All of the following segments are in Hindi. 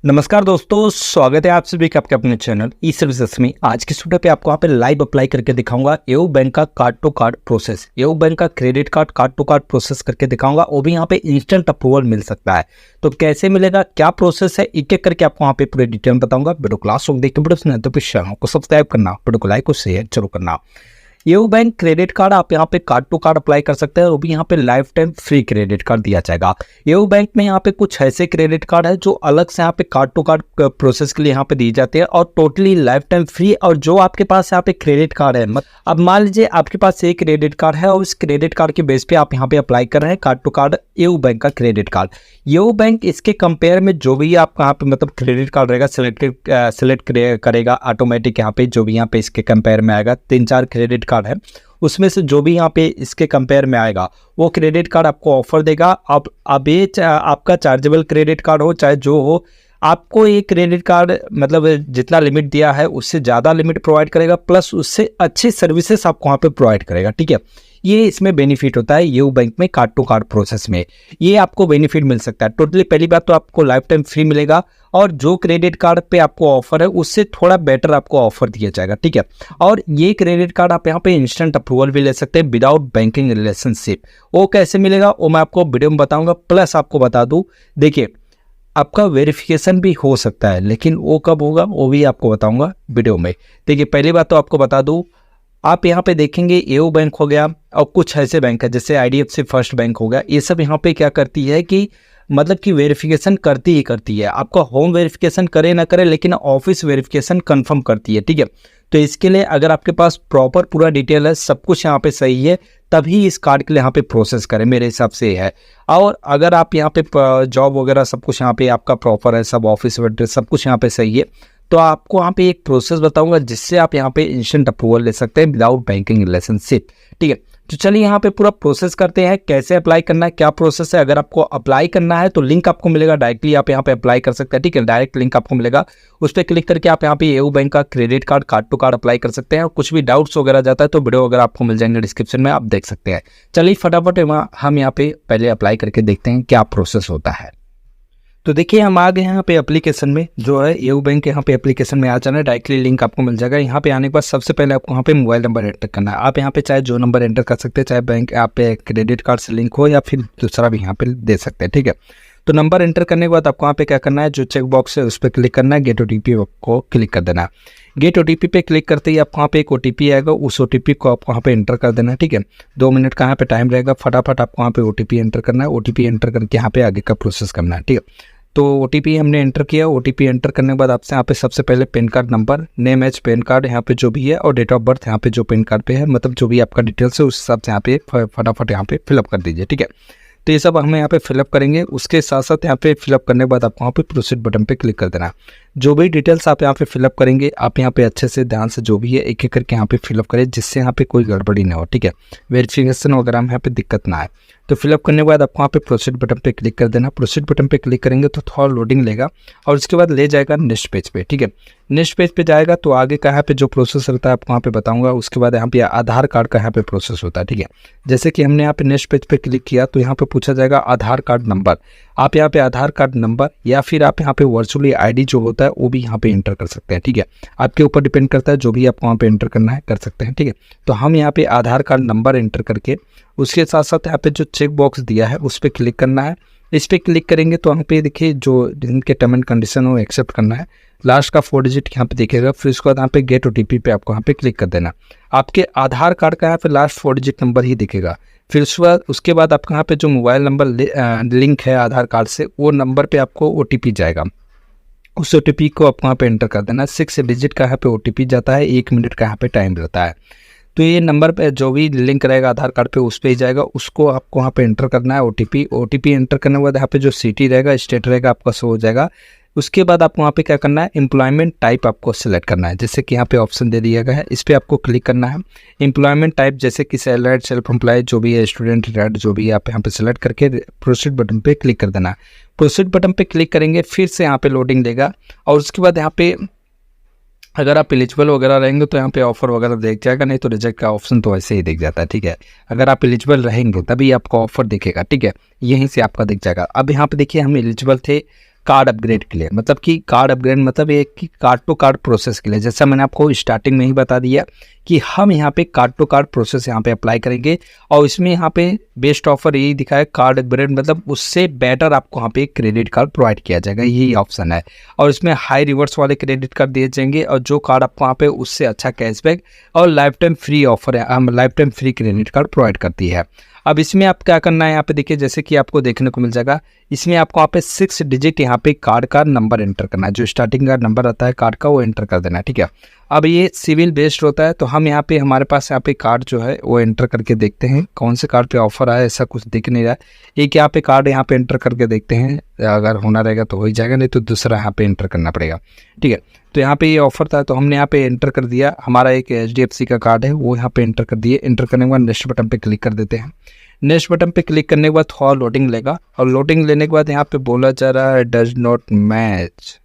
नमस्कार दोस्तों, स्वागत है आप सभी का आपके अपने चैनल ई सर्विसेज में। आज की वीडियो पे आपको यहाँ पे लाइव अप्लाई करके दिखाऊंगा एओ बैंक का card to card process, AU bank का credit card card to card process करके दिखाऊंगा। वो भी यहाँ पे इंस्टेंट अप्रूवल मिल सकता है। तो कैसे मिलेगा, क्या प्रोसेस है, एक एक करके आपको यहाँ पे पूरे डिटेल बताऊंगा। वीडियो क्लास देखते वीडियो तो चैनल को सब्सक्राइब करना, वीडियो को लाइक और शेयर जरूर करना। एओ बैंक क्रेडिट कार्ड आप यहाँ पे कार्ड टू कार्ड अप्लाई कर सकते हैं। वो भी यहाँ पे life time free credit card दिया जाएगा। एओ बैंक में यहाँ पे कुछ ऐसे क्रेडिट कार्ड है जो अलग से यहाँ पे कार्ड टू कार्ड प्रोसेस के लिए यहाँ पे दिए जाते हैं और टोटली लाइफ टाइम फ्री। और जो आपके पास यहाँ पे क्रेडिट कार्ड है, अब मान लीजिए आपके पास एक क्रेडिट कार्ड है और उस क्रेडिट कार्ड के बेस पे आप यहाँ पे अप्लाई कर रहे हैं card to card AU bank का क्रेडिट कार्ड। एओ बैंक इसके कंपेयर में जो भी आपका यहाँ पे मतलब क्रेडिट कार्ड रहेगा सिलेक्ट करेगा ऑटोमेटिक। यहाँ पे जो भी यहाँ पे इसके कंपेयर में आएगा 3-4 क्रेडिट कार्ड है, उसमें से जो भी यहाँ पे इसके कंपेयर में आएगा वो क्रेडिट कार्ड आपको ऑफर देगा। अब ये आपका चार्जेबल क्रेडिट कार्ड हो चाहे जो हो, आपको ये क्रेडिट कार्ड मतलब जितना लिमिट दिया है उससे ज़्यादा लिमिट प्रोवाइड करेगा, प्लस उससे अच्छी सर्विसेज आपको वहाँ पे प्रोवाइड करेगा। ठीक है, ये इसमें बेनिफिट होता है एओ बैंक में कार्ड टू कार्ड प्रोसेस में। ये आपको बेनिफिट मिल सकता है। टोटली पहली बात तो आपको लाइफ टाइम फ्री मिलेगा और जो क्रेडिट कार्ड पे आपको ऑफर है उससे थोड़ा बेटर आपको ऑफर दिया जाएगा। ठीक है, और ये क्रेडिट कार्ड आप यहाँ पे इंस्टेंट अप्रूवल भी ले सकते हैं विदाउट बैंकिंग रिलेशनशिप। वो कैसे मिलेगा वो मैं आपको वीडियो में बताऊंगा। प्लस आपको बता दूं, देखिए आपका वेरिफिकेशन भी हो सकता है, लेकिन वो कब होगा वो भी आपको बताऊंगा वीडियो में। देखिए पहली बात तो आपको बता दूं, आप यहाँ पे देखेंगे एओ बैंक हो गया और कुछ ऐसे बैंक है जैसे आईडीएफसी फर्स्ट बैंक हो गया। ये सब यहाँ पे क्या करती है कि मतलब कि वेरिफिकेशन करती है। आपका होम वेरिफिकेशन करे ना करे लेकिन ऑफिस वेरिफिकेशन कंफर्म करती है। ठीक है, तो इसके लिए अगर आपके पास प्रॉपर पूरा डिटेल है, सब कुछ यहाँ पे सही है, तभी इस कार्ड के लिए यहाँ पे प्रोसेस करें, मेरे हिसाब से ये है। और अगर आप यहाँ पे जॉब वगैरह सब कुछ यहाँ पे आपका प्रॉपर है, सब ऑफिस एड्रेस सब कुछ यहाँ पे सही है, तो आपको यहाँ पे एक प्रोसेस बताऊंगा जिससे आप यहाँ पे इंस्टेंट अप्रूवल ले सकते हैं विदाउट बैंकिंग रिलेशनशिप। ठीक है, तो चलिए यहाँ पे पूरा प्रोसेस करते हैं, कैसे अप्लाई करना है, क्या प्रोसेस है। अगर आपको अप्लाई करना है तो लिंक आपको मिलेगा, डायरेक्टली आप यहाँ पे अप्लाई कर सकते हैं। ठीक है, डायरेक्ट लिंक आपको मिलेगा, उस पर क्लिक करके आप यहाँ पे एओ बैंक का credit card card to card apply कर सकते हैं। और कुछ भी डाउट्स वगैरह जाता है तो वीडियो वगैरह आपको मिल जाएंगे डिस्क्रिप्शन में, आप देख सकते हैं। चलिए फटाफट हम यहाँ पे पहले अप्लाई करके देखते हैं क्या प्रोसेस होता है। तो देखिए हम आ गए यहाँ पे एप्लीकेशन में, जो है एओ बैंक यहाँ पे एप्लीकेशन में आ जाना है। डायरेक्टली लिंक आपको मिल जाएगा। यहाँ पे आने के बाद सबसे पहले आपको यहाँ पे मोबाइल नंबर एंटर करना है। आप यहाँ पे चाहे जो नंबर एंटर कर सकते हैं, चाहे बैंक आप पे क्रेडिट कार्ड से लिंक हो या फिर दूसरा भी यहाँ पे दे सकते हैं। ठीक है, तो नंबर एंटर करने के बाद आपको यहाँ पे क्या करना है, जो चेक बॉक्स है उस पर क्लिक करना है, गेट ओटीपी को क्लिक कर देना है। गेट ओटीपी पे क्लिक करते ही आपको यहाँ पे एक ओटीपी आएगा, उस ओटीपी को आपको यहाँ पे एंटर कर देना है। ठीक है, 2 मिनट का यहाँ पे टाइम रहेगा, फटाफट आपको यहाँ पे ओटीपी एंटर करना है। ओटीपी एंटर करके यहाँ पे आगे का प्रोसेस करना है। ठीक है, तो ओटीपी हमने एंटर किया। ओटीपी एंटर करने के बाद आपसे यहाँ पे सबसे पहले PAN card number, name as PAN card यहाँ पे जो भी है, और डेट ऑफ बर्थ यहाँ पे जो पैन कार्ड पे है, मतलब जो भी आपका डिटेल्स है उस हिसाब से यहाँ पे फटाफट यहाँ पे फिलअप कर दीजिए। ठीक है, तो ये सब हमें यहाँ पे फिलअप करेंगे। उसके साथ साथ यहाँ पे फिलअप करने के बाद आपको यहाँ पे प्रोसीड बटन पे क्लिक कर देना। जो भी डिटेल्स आप यहाँ पे फिलअप करेंगे, आप यहाँ पे अच्छे से ध्यान से जो भी है एक एक करके यहाँ पे फिलअप करें, जिससे यहाँ पे कोई गड़बड़ी ना हो। ठीक है, वेरिफिकेशन वगैरह में यहाँ पे दिक्कत ना आए। तो फिलअप करने के बाद आपको यहाँ पे प्रोसीड बटन पे क्लिक कर देना। प्रोसीड बटन पे क्लिक करेंगे तो थोड़ा लोडिंग लेगा और उसके बाद ले जाएगा नेक्स्ट पेज पे। ठीक है, नेक्स्ट पेज पे जाएगा तो आगे का यहाँ पे जो प्रोसेस रहता है आपको यहाँ पे बताऊंगा। उसके बाद यहाँ पे आधार कार्ड का यहाँ पे प्रोसेस होता है। ठीक है, जैसे कि हमने यहाँ पे नेक्स्ट पेज पे क्लिक किया तो यहाँ पे पूछा जाएगा आधार कार्ड नंबर। आप यहाँ पे आधार कार्ड नंबर या फिर आप यहाँ पे वर्चुअली आईडी जो होता है वो भी यहाँ पे एंटर कर सकते हैं। ठीक है, आपके ऊपर डिपेंड करता है, जो भी आपको वहाँ पे एंटर करना है कर सकते हैं। ठीक है, तो हम यहाँ पे आधार कार्ड नंबर एंटर करके उसके साथ साथ यहाँ पे जो चेक बॉक्स दिया है उस पर क्लिक करना है। इस पर क्लिक करेंगे तो यहाँ पे देखिए जो इनके टर्म एंड कंडीशन हो एक्सेप्ट करना है। लास्ट का 4 डिजिट यहाँ पे दिखेगा। फिर उसके बाद यहाँ पे गेट ओटीपी पे आपको यहाँ पे क्लिक कर देना। आपके आधार कार्ड का यहाँ पे लास्ट 4 डिजिट नंबर ही दिखेगा। फिर उसके बाद आपका यहाँ पे जो मोबाइल नंबर लिंक है आधार कार्ड से, वो नंबर पे आपको ओटीपी जाएगा। उस ओटीपी को आपको यहाँ पे एंटर कर देना। 6 डिजिट का यहाँ पे ओटीपी जाता है, 1 मिनट का यहाँ पे टाइम रहता है। तो ये नंबर पे जो भी लिंक रहेगा आधार कार्ड पे उस पे ही जाएगा, उसको आपको यहाँ पे एंटर करना है ओटीपी एंटर करने के बाद यहाँ पे जो सिटी रहेगा स्टेट रहेगा आपका शो हो जाएगा। उसके बाद आपको वहाँ पे क्या करना है, एम्प्लॉयमेंट टाइप आपको सिलेक्ट करना है। जैसे कि यहाँ पे ऑप्शन दे दिया गया है, इस पर आपको क्लिक करना है। एम्प्लॉयमेंट टाइप जैसे कि सैलरीड, सेल्फ एम्प्लॉय जो भी है, स्टूडेंट, रिटायर्ड जो भी है, आप यहाँ पे सिलेक्ट करके प्रोसीड बटन पे क्लिक कर देना। प्रोसीड बटन पे क्लिक करेंगे, फिर से यहाँ पे लोडिंग देगा और उसके बाद यहाँ पे अगर आप एलिजिबल वगैरह रहेंगे तो यहाँ पे ऑफर वगैरह देख जाएगा, नहीं तो रिजेक्ट का ऑप्शन तो ऐसे ही दिख जाता है। ठीक है, अगर आप एलिजिबल रहेंगे तभी आपका ऑफर दिखेगा। ठीक है, यहीं से आपका दिख जाएगा। अब यहाँ पे देखिए हम एलिजिबल थे कार्ड अपग्रेड के लिए, मतलब कि कार्ड अपग्रेड मतलब ये कि कार्ड टू कार्ड प्रोसेस के लिए। जैसा मैंने आपको स्टार्टिंग में ही बता दिया कि हम यहाँ पे कार्ड टू कार्ड प्रोसेस यहाँ पे अप्लाई करेंगे और इसमें यहाँ पे बेस्ट ऑफर यही दिखा है, कार्ड अपग्रेड मतलब उससे बेटर आपको यहाँ पे क्रेडिट कार्ड प्रोवाइड किया जाएगा, यही ऑप्शन है। और इसमें हाई रिवर्स वाले क्रेडिट कार्ड दिए जाएंगे और जो कार्ड आपको यहाँ पे उससे अच्छा कैशबैक और लाइफ टाइम फ्री ऑफर है, हम life time free credit card provide करती है। अब इसमें आप क्या करना है, यहाँ पे देखिए जैसे कि आपको देखने को मिल जाएगा, इसमें आपको यहाँ पे 6 डिजिट यहाँ पे कार्ड का नंबर एंटर करना है, जो स्टार्टिंग का नंबर आता है कार्ड का वो एंटर कर देना है, ठीक है। अब ये सिविल बेस्ड होता है, तो हम यहाँ पे हमारे पास यहाँ पे कार्ड जो है वो एंटर करके देखते हैं कौन से कार्ड पे ऑफर आया, ऐसा कुछ दिख नहीं रहा है। एक यहाँ पे कार्ड यहाँ पे एंटर करके देखते हैं, अगर होना रहेगा तो हो ही जाएगा, नहीं तो दूसरा यहाँ पे एंटर करना पड़ेगा, ठीक है। तो यहाँ पे ये ऑफर था तो हमने यहाँ पे एंटर कर दिया, हमारा एक HDFC का कार्ड है वो यहाँ पे एंटर कर दिए। एंटर करने के बाद नेक्स्ट बटन पे क्लिक कर देते हैं। नेक्स्ट बटन पे क्लिक करने के बाद थोड़ा लोडिंग लेगा और लोडिंग लेने के बाद यहाँ पे बोला जा रहा है डज नॉट मैच,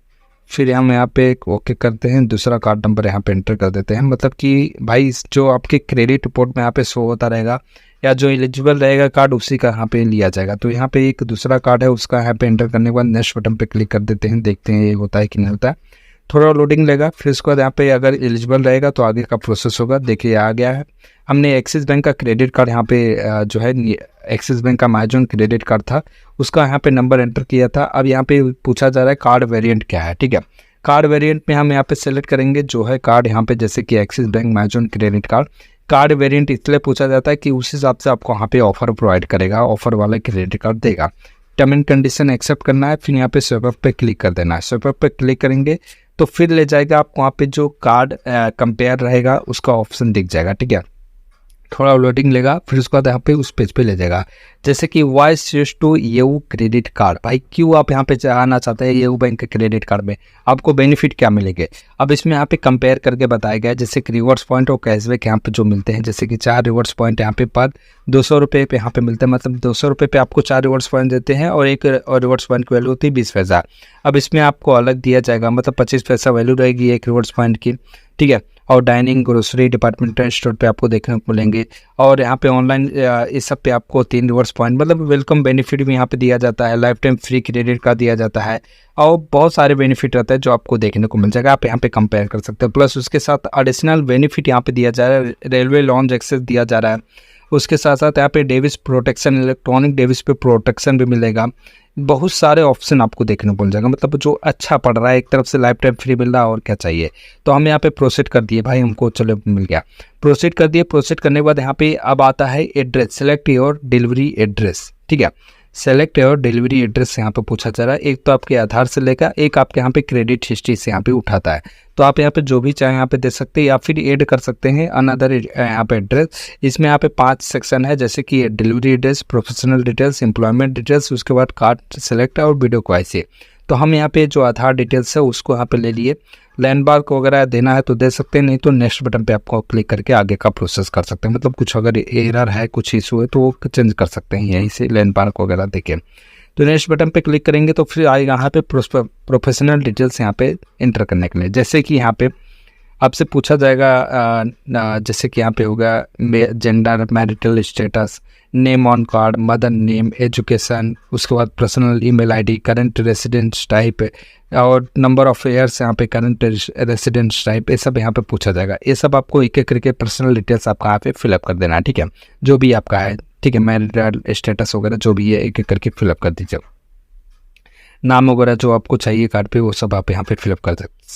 फिर हम यहाँ पे ओके करते हैं, दूसरा कार्ड नंबर यहाँ पे एंटर कर देते हैं। मतलब कि भाई जो आपके क्रेडिट रिपोर्ट में यहाँ पे शो होता रहेगा या जो एलिजिबल रहेगा कार्ड उसी का यहाँ पे लिया जाएगा। तो यहाँ पे एक दूसरा कार्ड है उसका यहाँ पे एंटर करने के बाद नेक्स्ट बटन पे क्लिक कर देते हैं, देखते हैं ये होता है कि नहीं होता है। थोड़ा लोडिंग लेगा, फिर उसके बाद यहाँ पे अगर एलिजिबल रहेगा तो आगे का प्रोसेस होगा। देखिए आ गया है, हमने एक्सिस बैंक का क्रेडिट कार्ड यहाँ पे जो है एक्सिस बैंक का अमेजॉन क्रेडिट कार्ड था उसका यहाँ पे नंबर एंटर किया था। अब यहाँ पे पूछा जा रहा है कार्ड वेरिएंट क्या है, ठीक है। कार्ड वेरिएंट में हम यहाँ पे सेलेक्ट करेंगे जो है कार्ड यहाँ पे जैसे कि axis bank Amazon credit card. Card variant इसलिए पूछा जाता है कि उस हिसाब से आपको यहाँ पे ऑफर प्रोवाइड करेगा, ऑफर वाला क्रेडिट कार्ड देगा। टर्म एंड कंडीशन एक्सेप्ट करना है, फिर यहाँ पे स्वेप अप पे क्लिक कर देना है। स्वेप अप पे क्लिक करेंगे तो फिर ले जाएगा आपको वहाँ पे जो कार्ड कंपेयर रहेगा उसका ऑप्शन दिख जाएगा, ठीक है। थोड़ा लोडिंग लेगा, फिर उसके बाद यहाँ पे उस पेज पे ले जाएगा जैसे कि वाई स्विच टू येऊ क्रेडिट कार्ड। भाई क्यों आप यहाँ पे आना चाहते हैं येऊ बैंक के क्रेडिट कार्ड में, आपको बेनिफिट क्या मिलेंगे। अब इसमें यहाँ पे कंपेयर करके बताया गया जैसे कि रिवर्स पॉइंट और कैशबैक यहाँ पे जो मिलते हैं, जैसे कि 4 रिवर्स पॉइंट यहाँ पे पर 200 रुपये पे यहाँ पे मिलते हैं, मतलब 200 रुपये पे आपको 4 रिवर्स पॉइंट देते हैं और एक और रिवर्स पॉइंट की वैल्यू होती है 20 पैसा। अब इसमें आपको अलग दिया जाएगा, मतलब 25 पैसा वैल्यू रहेगी एक रिवर्स पॉइंट की, ठीक है। और डाइनिंग ग्रोसरी डिपार्टमेंटल स्टोर पे आपको देखने को मिलेंगे और यहाँ पे ऑनलाइन इस सब पे आपको 3 रिवर्स पॉइंट मतलब वेलकम बेनिफिट भी यहाँ पे दिया जाता है, life time free credit card दिया जाता है और बहुत सारे बेनिफिट रहते हैं जो आपको देखने को मिल जाएगा। आप यहाँ पे कंपेयर कर सकते हो। प्लस उसके साथ एडिशनल बेनिफिट यहाँ पे दिया जा रहा है, रेलवे लॉन्च एक्सेस दिया जा रहा है। उसके साथ साथ यहाँ पे डेविस प्रोटेक्शन, इलेक्ट्रॉनिक डेविस पे प्रोटेक्शन भी मिलेगा। बहुत सारे ऑप्शन आपको देखने को मिल जाएगा, मतलब जो अच्छा पड़ रहा है, एक तरफ से लाइफ टाइम फ्री मिल रहा है और क्या चाहिए। तो हम यहाँ पे प्रोसीड कर दिए भाई, हमको चलो मिल गया, प्रोसीड कर दिए। प्रोसीड करने के बाद यहाँ पे अब आता है address, select your delivery address, ठीक है। सेलेक्ट योर डिलीवरी एड्रेस यहाँ पे पूछा जा रहा है, एक तो आपके आधार से लेकर एक आपके यहाँ पे क्रेडिट हिस्ट्री से यहाँ पे उठाता है। तो आप यहाँ पे जो भी चाहे यहाँ पे दे सकते हैं या फिर ऐड कर सकते हैं अनदर यहाँ पे एड्रेस। इसमें यहाँ पे 5 सेक्शन है जैसे कि delivery address, professional details, employment details, उसके बाद कार्ड सेलेक्ट और वीडियो क्वाइसी। तो हम यहाँ पे जो आधार डिटेल्स है उसको यहाँ पे ले लिए। लैंडमार्क वगैरह देना है तो दे सकते हैं, नहीं तो नेक्स्ट बटन पे आपको क्लिक करके आगे का प्रोसेस कर सकते हैं। मतलब कुछ अगर एरर है, कुछ इशू है तो वो चेंज कर सकते हैं यहीं से लैंडमार्क वगैरह देके। तो नेक्स्ट बटन पे क्लिक करेंगे तो फिर आएगा यहाँ पे प्रोफेशनल डिटेल्स यहाँ पे एंटर करने के लिए। जैसे कि यहाँ पे आपसे पूछा जाएगा जैसे कि यहाँ पे होगा gender, marital status, name on card, mother name, education, उसके बाद personal email ID, current residence type और नंबर ऑफ ईयर्स यहाँ पे करंट रेसिडेंस टाइप, ये सब यहाँ पे पूछा जाएगा। ये सब आपको एक एक करके पर्सनल डिटेल्स आपका यहाँ पे फिलअप कर देना है, ठीक है, जो भी आपका है, ठीक है। मैरिटल स्टेटस वगैरह जो भी है एक एक करके फिलअप कर दीजिए। नाम वगैरह जो आपको चाहिए कार्ड पे वो सब आप यहाँ पे फिलअप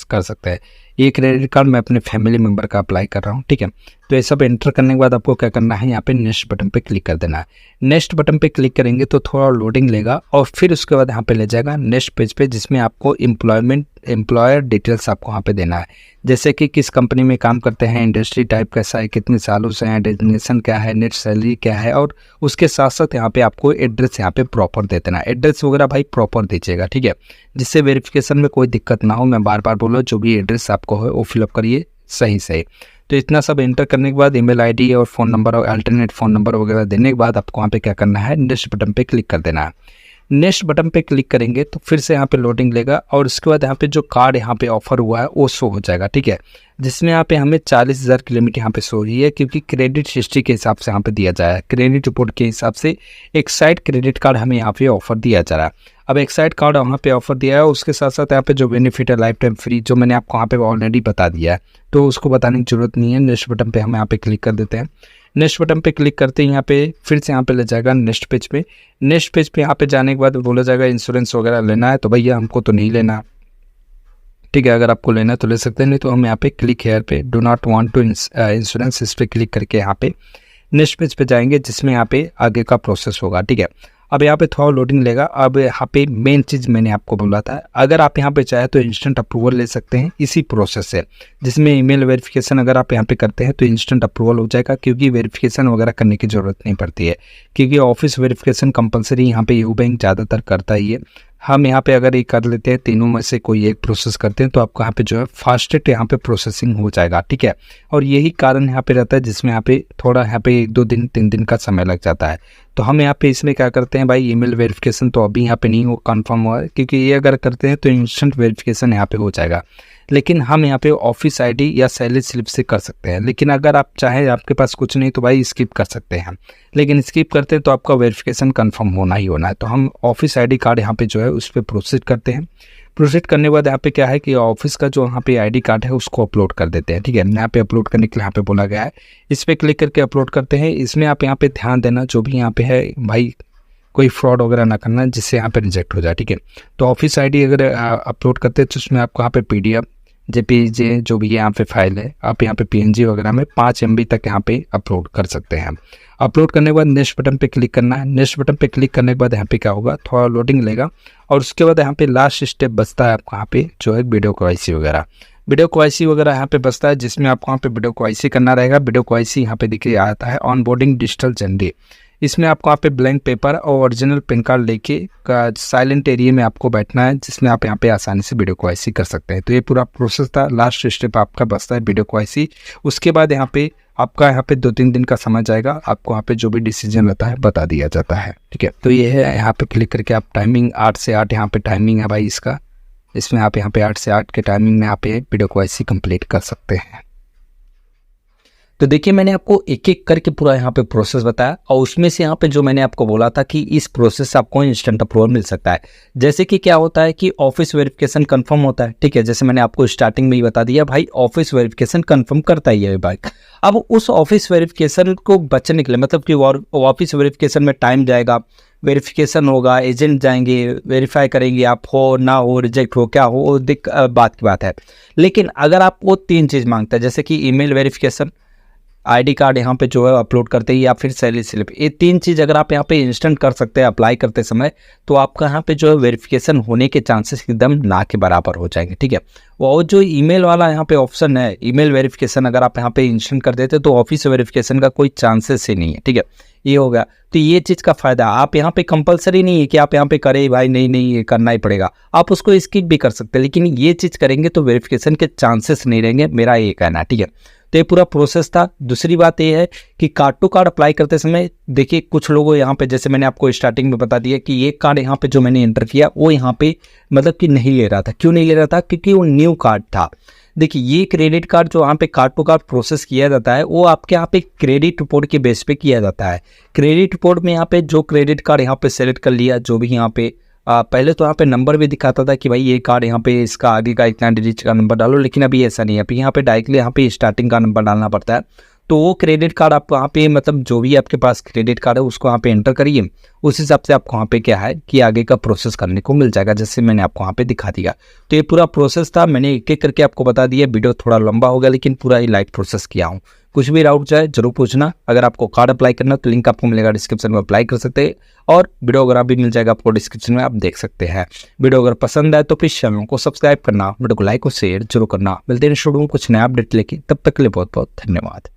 कर सकते हैं। ये क्रेडिट कार्ड मैं अपने फैमिली मेंबर का अप्लाई कर रहा हूँ, ठीक है। तो ये सब एंटर करने के बाद आपको क्या करना है, यहाँ पे नेक्स्ट बटन पे क्लिक कर देना है। नेक्स्ट बटन पे क्लिक करेंगे तो थोड़ा लोडिंग लेगा और फिर उसके बाद यहाँ पे ले जाएगा नेक्स्ट पेज पे, जिसमें आपको एम्प्लॉयर डिटेल्स आपको यहाँ पे देना है। जैसे कि किस कंपनी में काम करते हैं, इंडस्ट्री टाइप कैसा है, कितने सालों से हैं, डेजिग्नेशन क्या है, नेट सैलरी क्या है, और उसके साथ साथ यहाँ पे आपको एड्रेस यहाँ पे प्रॉपर दे देना है। एड्रेस वगैरह भाई प्रॉपर दीजिएगा, ठीक है, जिससे वेरिफिकेशन में कोई दिक्कत ना हो। मैं बार बार बोलो, जो भी एड्रेस आपको है वो फिलअप करिए सही। तो इतना सब एंटर करने के बाद ईमेल आईडी और फ़ोन नंबर और अल्टरनेट फ़ोन नंबर वगैरह देने के बाद आपको वहाँ पे क्या करना है, नेक्स्ट बटन पे क्लिक कर देना है। नेक्स्ट बटन पे क्लिक करेंगे तो फिर से यहाँ पे लोडिंग लेगा और उसके बाद यहाँ पे जो कार्ड यहाँ पे ऑफर हुआ है वो शो हो जाएगा, ठीक है, जिसमें यहाँ पे हमें 40,000 की लिमिट यहाँ पे शो हो रही है, क्योंकि क्रेडिट हिस्ट्री के हिसाब से यहाँ पे दिया जा रहा है। क्रेडिट रिपोर्ट के हिसाब से एक साइड क्रेडिट कार्ड हमें यहाँ पे ऑफर दिया जा रहा है। अब एक्साइड कार्ड वहाँ पे ऑफर दिया है, उसके साथ साथ यहाँ पे जो बेनिफिट है लाइफ टाइम फ्री, जो मैंने आपको यहाँ पे ऑलरेडी बता दिया है, तो उसको बताने की जरूरत नहीं है। नेक्स्ट बटन पे हम यहाँ पे क्लिक कर देते हैं। नेक्स्ट बटन पे क्लिक करते हैं, यहाँ पे फिर से यहाँ पे ले जाएगा नेक्स्ट पेज पे। नेक्स्ट पेज पे यहाँ पे जाने के बाद बोला जाएगा इंश्योरेंस वगैरह लेना है, तो भैया हमको तो नहीं लेना, ठीक है। अगर आपको लेना है तो ले सकते हैं, नहीं तो हम यहाँ पे क्लिक हेयर पे do not want to insurance, इस पर क्लिक करके यहाँ पे नेक्स्ट पेज पे जाएंगे, जिसमें यहाँ पे आगे का प्रोसेस होगा, ठीक है। अब यहाँ पे थोड़ा लोडिंग लेगा। अब यहाँ पे मेन चीज़ मैंने आपको बोला था, अगर आप यहाँ पे चाहे तो इंस्टेंट अप्रूवल ले सकते हैं इसी प्रोसेस से, जिसमें ईमेल वेरिफिकेशन अगर आप यहाँ पे करते हैं तो इंस्टेंट अप्रूवल हो जाएगा, क्योंकि वेरिफिकेशन वगैरह करने की ज़रूरत नहीं पड़ती है, क्योंकि ऑफिस वेरिफिकेशन कंपलसरी यहाँ पे यू बैंक ज़्यादातर करता ही है। हम यहाँ पे अगर ये कर लेते हैं, तीनों में से कोई एक प्रोसेस करते हैं, तो आपको यहाँ पे जो है फास्टेस्ट यहाँ पे प्रोसेसिंग हो जाएगा, ठीक है। और यही कारण यहाँ पे रहता है, जिसमें यहाँ पे थोड़ा यहाँ पे 1-2 दिन 3 दिन का समय लग जाता है। तो हम यहाँ पे इसमें क्या करते हैं भाई, ईमेल वेरिफिकेशन तो अभी यहाँ पे नहीं हो कंफर्म हुआ है, क्योंकि ये अगर करते हैं तो इंस्टेंट वेरिफिकेशन यहाँ पे हो जाएगा। लेकिन हम यहाँ पे ऑफिस आईडी या सैलरी स्लिप से कर सकते हैं। लेकिन अगर आप चाहें, आपके पास कुछ नहीं, तो भाई स्किप कर सकते हैं। लेकिन स्किप करते हैं तो आपका वेरिफिकेशन कंफर्म होना ही होना है। तो हम ऑफिस आईडी कार्ड यहाँ पे जो है उस पर प्रोसीड करते हैं। प्रोसीड करने के बाद यहाँ पे क्या है कि ऑफिस का जो यहाँ पे आईडी कार्ड है उसको अपलोड कर देते हैं, ठीक है। यहाँ पे अपलोड करने के लिए यहाँ पे बोला गया है, इस पर क्लिक करके अपलोड करते हैं। इसमें आप यहाँ पे ध्यान देना, जो भी यहाँ पे है भाई कोई फ्रॉड वगैरह ना करना, जिससे यहाँ पे रिजेक्ट हो जाए, ठीक है। तो ऑफिस आईडी अगर अपलोड करते हैं तो उसमें आपको यहाँ पे PDF JPG जो भी यहाँ पे फाइल है, आप यहाँ पे PNG वगैरह में 5 MB तक यहाँ पे अपलोड कर सकते हैं। अपलोड करने के बाद नेक्स्ट बटन पे क्लिक करना है। नेक्स्ट बटन पे क्लिक करने के बाद यहाँ पे क्या होगा, थोड़ा लोडिंग लेगा, और उसके बाद यहाँ पे लास्ट स्टेप बचता है आपको यहाँ पे जो है वीडियो KYC वगैरह। वीडियो KYC वगैरह यहाँ पे बचता है, जिसमें आपको यहाँ पे वीडियो KYC करना रहेगा। वीडियो KYC यहाँ पे देखिए आता है ऑनबोर्डिंग डिजिटल जर्नी। इसमें आपको यहाँ पे ब्लैंक पेपर और ओरिजिनल पेन कार्ड लेके साइलेंट एरिया में आपको बैठना है, जिसमें आप यहाँ पे आसानी से वीडियो KYC कर सकते हैं। तो ये पूरा प्रोसेस था। लास्ट स्टेप आपका बचता है वीडियो KYC। उसके बाद यहाँ पे आपका यहाँ पे 2-3 दिन का समय जाएगा, आपको यहाँ पे जो भी डिसीजन रहता है बता दिया जाता है, ठीक है। तो ये है, यहाँ पे क्लिक करके आप टाइमिंग 8 से 8 यहाँ पे टाइमिंग है भाई इसका, इसमें आप यहाँ पे 8 से 8 के टाइमिंग में यहाँ पे वीडियो KYC कंप्लीट कर सकते हैं। तो देखिए मैंने आपको एक एक करके पूरा यहाँ पे प्रोसेस बताया, और उसमें से यहाँ पे जो मैंने आपको बोला था कि इस प्रोसेस से आपको इंस्टेंट अप्रूवल मिल सकता है। जैसे कि क्या होता है कि ऑफिस वेरिफिकेशन कंफर्म होता है, ठीक है। जैसे मैंने आपको स्टार्टिंग में ही बता दिया भाई, ऑफिस वेरिफिकेशन कंफर्म करता ही है भाई। अब उस ऑफिस वेरिफिकेशन को बचने के लिए, मतलब कि ऑफिस वेरिफिकेशन में टाइम जाएगा, वेरिफिकेशन होगा, एजेंट जाएंगे, वेरीफाई करेंगे, आप हो ना हो, रिजेक्ट हो, क्या हो, बात की बात है। लेकिन अगर आपको 3 चीज़ मांगता है, जैसे कि ईमेल वेरिफिकेशन, आईडी कार्ड यहाँ पे जो है अपलोड करते ही, या फिर सैलरी स्लिप, ये 3 चीज़ अगर आप यहाँ पे इंस्टेंट कर सकते हैं अप्लाई करते समय, तो आपका यहाँ पे जो है वेरिफिकेशन होने के चांसेस एकदम ना के बराबर हो जाएंगे, ठीक है। और जो ईमेल वाला यहाँ पे ऑप्शन है, ईमेल वेरिफिकेशन, अगर आप यहाँ पे इंस्टेंट कर देते तो ऑफिस वेरिफिकेशन का कोई चांसेस ही नहीं है, ठीक है। ये हो गया। तो ये चीज़ का फ़ायदा, आप यहाँ पे कंपलसरी नहीं है कि आप यहाँ पे करें भाई, नहीं ये करना ही पड़ेगा, आप उसको स्किप भी कर सकते हैं। लेकिन ये चीज़ करेंगे तो वेरिफिकेशन के चांसेस नहीं रहेंगे, मेरा ये कहना है, ठीक है। तो ये पूरा प्रोसेस था। दूसरी बात ये है कि कार्ड टू कार्ड अप्लाई करते समय देखिए, कुछ लोगों यहाँ पे, जैसे मैंने आपको स्टार्टिंग में बता दिया कि ये कार्ड यहाँ पे जो मैंने एंटर किया वो यहाँ पे मतलब कि नहीं ले रहा था। क्यों नहीं ले रहा था? क्योंकि वो न्यू कार्ड था। देखिए, ये क्रेडिट कार्ड जो यहाँ पे कार्ड टू कार्ड प्रोसेस किया जाता है, वो आपके यहाँ पे क्रेडिट रिपोर्ट के बेस पे किया जाता है। क्रेडिट रिपोर्ट में यहाँ पे जो क्रेडिट कार्ड यहाँ पे सेलेक्ट कर लिया, जो भी यहाँ पे पहले तो यहाँ पे नंबर भी दिखाता था कि भाई ये कार्ड यहाँ पे इसका आगे का इतना डिजिट का नंबर डालो, लेकिन अभी ऐसा नहीं है। अभी यहाँ पे डायरेक्टली यहाँ पे स्टार्टिंग का नंबर डालना पड़ता है। तो वो क्रेडिट कार्ड आप वहाँ पे, मतलब जो भी आपके पास क्रेडिट कार्ड है उसको यहाँ पे एंटर करिए, उस हिसाब से आपको वहाँ पे क्या है कि आगे का प्रोसेस करने को मिल जाएगा, जैसे मैंने आपको वहाँ पे दिखा दिया। तो ये पूरा प्रोसेस था, मैंने एक एक करके आपको बता दिया। वीडियो थोड़ा लंबा हो गया, लेकिन पूरा ही लाइट प्रोसेस किया हूँ। कुछ भी डाउट जाए जरूर पूछना। अगर आपको कार्ड अप्लाई करना तो लिंक आपको मिलेगा डिस्क्रिप्शन में, अप्लाई कर सकते हैं। और वीडियो वगैरह भी मिल जाएगा आपको डिस्क्रिप्शन में, आप देख सकते हैं। वीडियो अगर पसंद आए तो प्लीज चैनल को सब्सक्राइब करना, वीडियो को लाइक और शेयर जरूर करना। मिलते हैं स्टूडियो में कुछ नया अपडेट लेके, तब तक के लिए बहुत बहुत धन्यवाद।